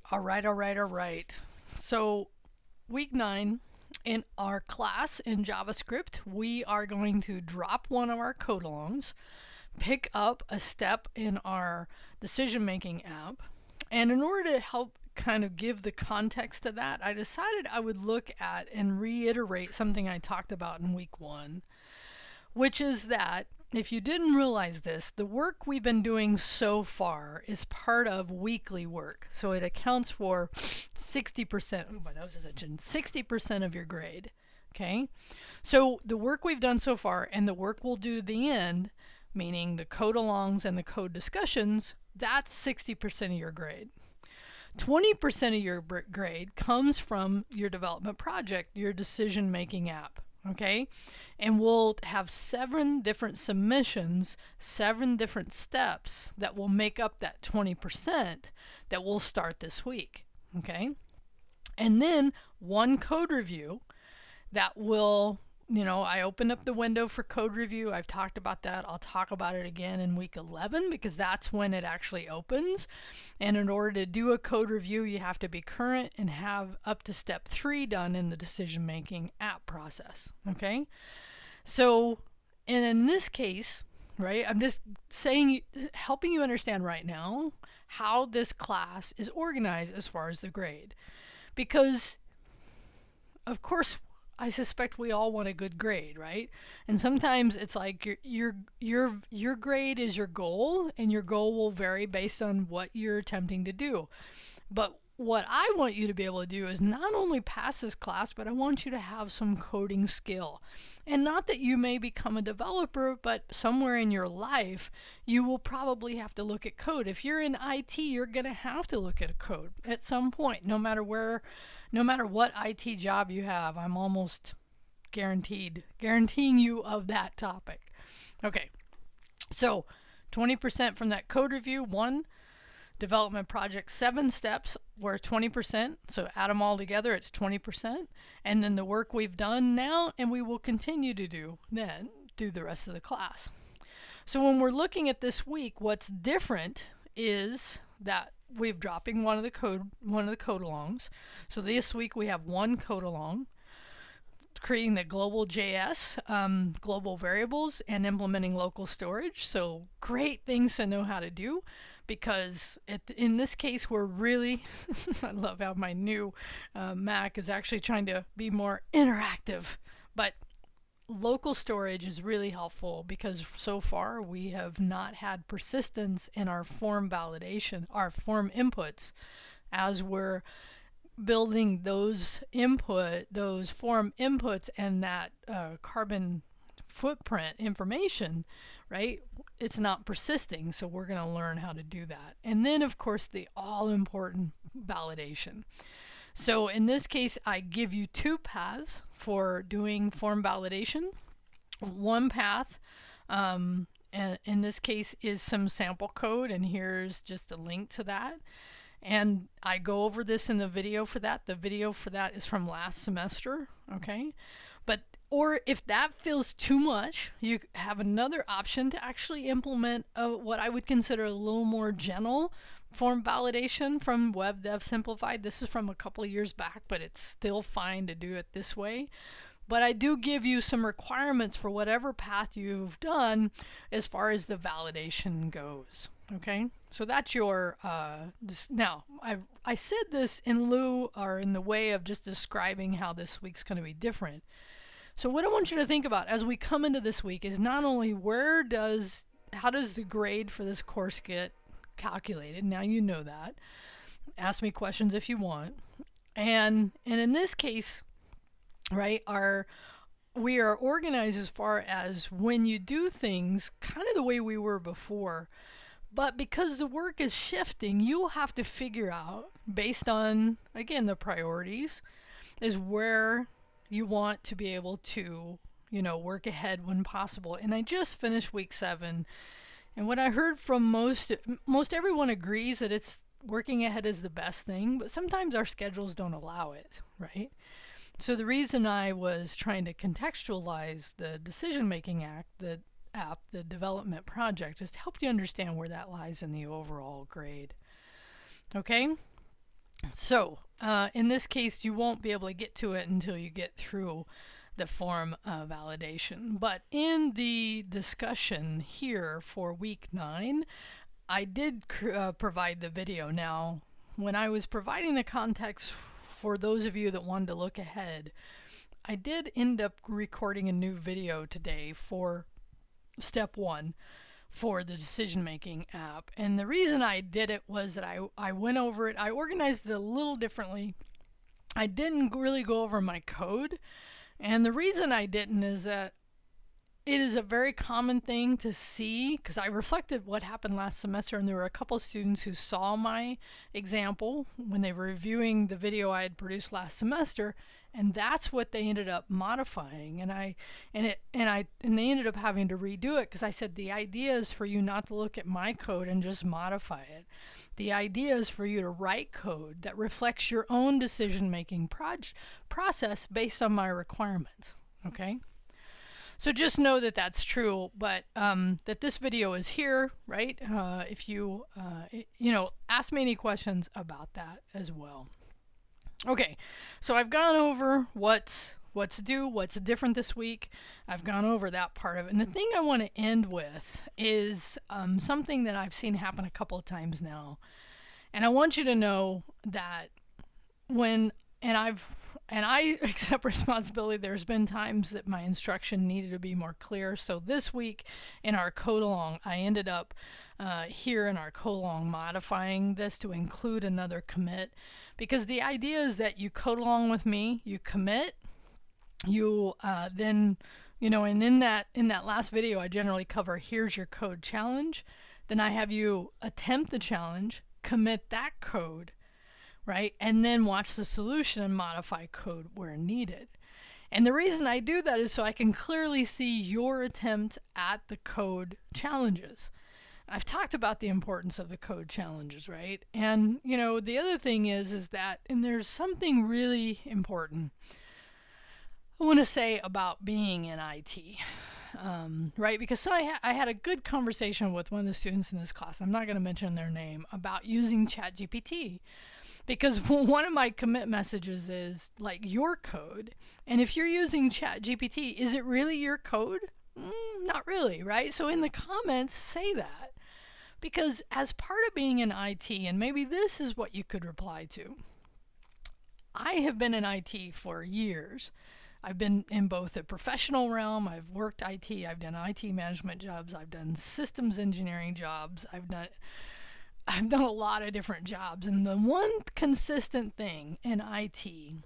All right, all right, all right. So, week 9 in our class in JavaScript, we are going to drop one of our code alongs, pick up a step in our decision making app. And in order to help kind of give the context to that, I decided I would look at and reiterate something I talked about in week 1, which is that if you didn't realize this, the work we've been doing so far is part of weekly work. So it accounts for 60%, oh, my nose is itching, 60% of your grade. Okay? So the work we've done so far and the work we'll do to the end, meaning the code alongs and the code discussions, that's 60% of your grade. 20% of your grade comes from your development project, your decision making app. Okay? And we'll have 7 different submissions, 7 different steps that will make up that 20% that we'll start this week. Okay? And then one code review that will, I opened up the window for code review. I've talked about that. I'll talk about it again in week 11 because that's when it actually opens. And in order to do a code review, you have to be current and have up to step 3 done in the decision making app process. Okay? So, and in this case, right, I'm just saying, helping you understand right now how this class is organized as far as the grade. Because, of course, I suspect we all want a good grade, right? And sometimes it's like your grade is your goal, and your goal will vary based on what you're attempting to do. But what I want you to be able to do is not only pass this class, but I want you to have some coding skill. And not that you may become a developer, but somewhere in your life, you will probably have to look at code. If you're in IT, you're going to have to look at a code at some point, no matter what IT job you have. I'm almost guaranteeing you of that topic. Okay, so 20% from that code review, 1 development project, 7 steps were 20%. So add them all together, it's 20%. And then the work we've done now and we will continue to do then through the rest of the class. So when we're looking at this week, what's different is that we're dropping one of the code alongs. So this week we have 1 code along, creating the global JS, global variables, and implementing local storage. So great things to know how to do, because in this case we're really I love how my new Mac is actually trying to be more interactive. But local storage is really helpful because so far we have not had persistence in our form validation, our form inputs, as we're building those form inputs and that carbon footprint information, right? It's not persisting, so we're going to learn how to do that. And then, of course, the all-important validation. So in this case, I give you 2 paths for doing form validation. One path, and in this case, is some sample code, and here's just a link to that. And I go over this in the video for that. The video for that is from last semester, okay? Or if that feels too much, you have another option to actually implement what I would consider a little more general form validation from Web Dev Simplified. This is from a couple of years back, but it's still fine to do it this way. But I do give you some requirements for whatever path you've done as far as the validation goes. Okay, so that's your now I said this in lieu or in the way of just describing how this week's going to be different. So what I want you to think about as we come into this week is not only how does the grade for this course get calculated? Now you know that. Ask me questions if you want. And in this case, right, we are organized as far as when you do things kind of the way we were before. But because the work is shifting, you'll have to figure out, based on, again, the priorities, is where you want to be able to, work ahead when possible. And I just finished week 7. And what I heard from most everyone agrees that it's working ahead is the best thing, but sometimes our schedules don't allow it, right? So the reason I was trying to contextualize the decision-making app, the development project, is to help you understand where that lies in the overall grade. Okay? So in this case, you won't be able to get to it until you get through the form validation. But in the discussion here for week 9, I did provide the video. Now, when I was providing the context for those of you that wanted to look ahead, I did end up recording a new video today for step 1 for the decision making app. And the reason I did it was that I went over it, I organized it a little differently. I didn't really go over my code. And the reason I didn't is that it is a very common thing to see, because I reflected what happened last semester, and there were a couple students who saw my example when they were reviewing the video I had produced last semester, and that's what they ended up modifying. And they ended up having to redo it, because I said the idea is for you not to look at my code and just modify it. The idea is for you to write code that reflects your own decision-making process based on my requirements. Okay? So just know that that's true, but that this video is here, right? If you, ask me any questions about that as well. Okay, so I've gone over what's due, what's different this week. I've gone over that part of it. And the thing I want to end with is something that I've seen happen a couple of times now. And I want you to know that I accept responsibility. There's been times that my instruction needed to be more clear. So this week in our code along, I ended up here in our code along modifying this to include another commit, because the idea is that you code along with me, you commit, you then, and in that last video, I generally cover here's your code challenge. Then I have you attempt the challenge, commit that code, right? And then watch the solution and modify code where needed. And the reason I do that is so I can clearly see your attempt at the code challenges. I've talked about the importance of the code challenges, right? And, the other thing is that, and there's something really important I want to say about being in IT, right? Because so I had a good conversation with one of the students in this class. I'm not going to mention their name, about using ChatGPT. Because one of my commit messages is like your code. And if you're using ChatGPT, is it really your code? Not really, right? So in the comments, say that. Because as part of being in IT, and maybe this is what you could reply to, I have been in IT for years. I've been in both the professional realm, I've worked IT, I've done IT management jobs, I've done systems engineering jobs, I've done a lot of different jobs. And the one consistent thing in IT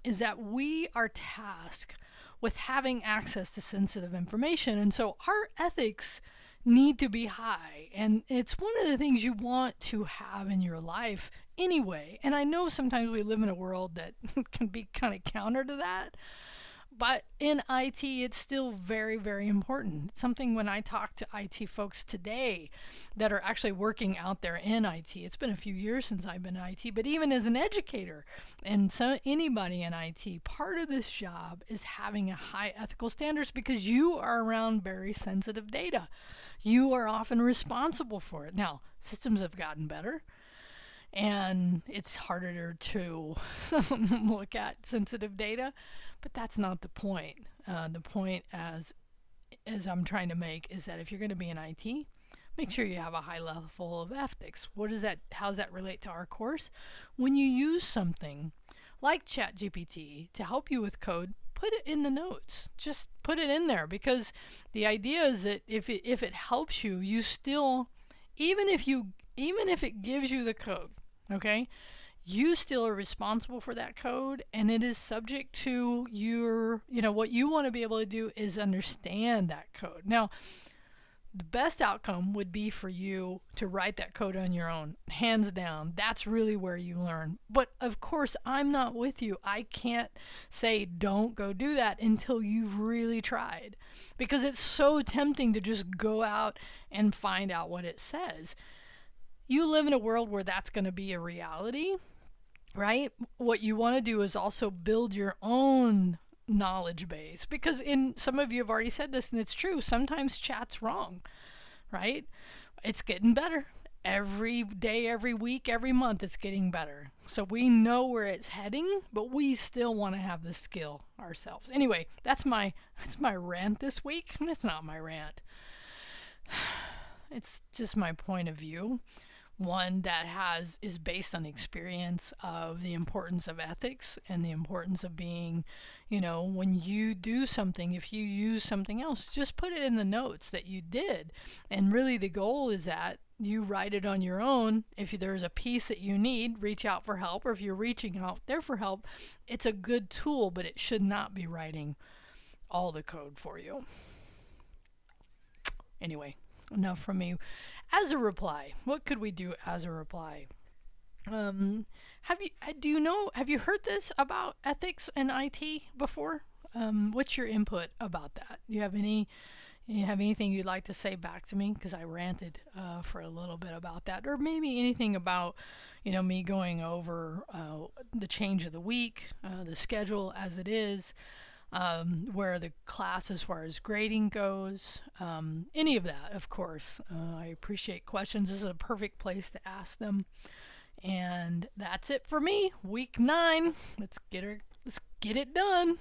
is that we are tasked with having access to sensitive information. And so our ethics need to be high. And it's one of the things you want to have in your life anyway. And I know sometimes we live in a world that can be kind of counter to that. But in IT, it's still very, very important. It's something when I talk to IT folks today that are actually working out there in IT, it's been a few years since I've been in IT, but even as an educator and so anybody in IT, part of this job is having a high ethical standards, because you are around very sensitive data. You are often responsible for it. Now, systems have gotten better, and it's harder to look at sensitive data, but that's not the point. The point, as I'm trying to make, is that if you're going to be in IT, make sure you have a high level of ethics. How does that relate to our course? When you use something like ChatGPT to help you with code, put it in the notes. Just put it in there, because the idea is that if it helps you, you still, even if it gives you the code, okay, you still are responsible for that code, and it is subject to your, what you want to be able to do is understand that code. Now, the best outcome would be for you to write that code on your own, hands down. That's really where you learn. But of course, I'm not with you. I can't say don't go do that until you've really tried, because it's so tempting to just go out and find out what it says. You live in a world where that's going to be a reality, right? What you want to do is also build your own knowledge base, because some of you have already said this, and it's true, sometimes chat's wrong, right? It's getting better, every day, every week, every month it's getting better. So we know where it's heading, but we still want to have the skill ourselves. Anyway, that's my rant this week. It's not my rant. It's just my point of view. One that is based on the experience of the importance of ethics and the importance of being, when you do something, if you use something else, just put it in the notes that you did. And really the goal is that you write it on your own. If there's a piece that you need, reach out for help, or if you're reaching out there for help, it's a good tool, but it should not be writing all the code for you. Anyway, enough from me. As a reply, what could we do as a reply? Have you heard this about ethics and IT before? What's your input about that? You have anything you'd like to say back to me? Because I ranted for a little bit about that, or maybe anything about me going over the change of the week, the schedule as it is, where the class as far as grading goes, any of that, of course. I appreciate questions. This is a perfect place to ask them. And that's it for me. Week 9. Let's get it done.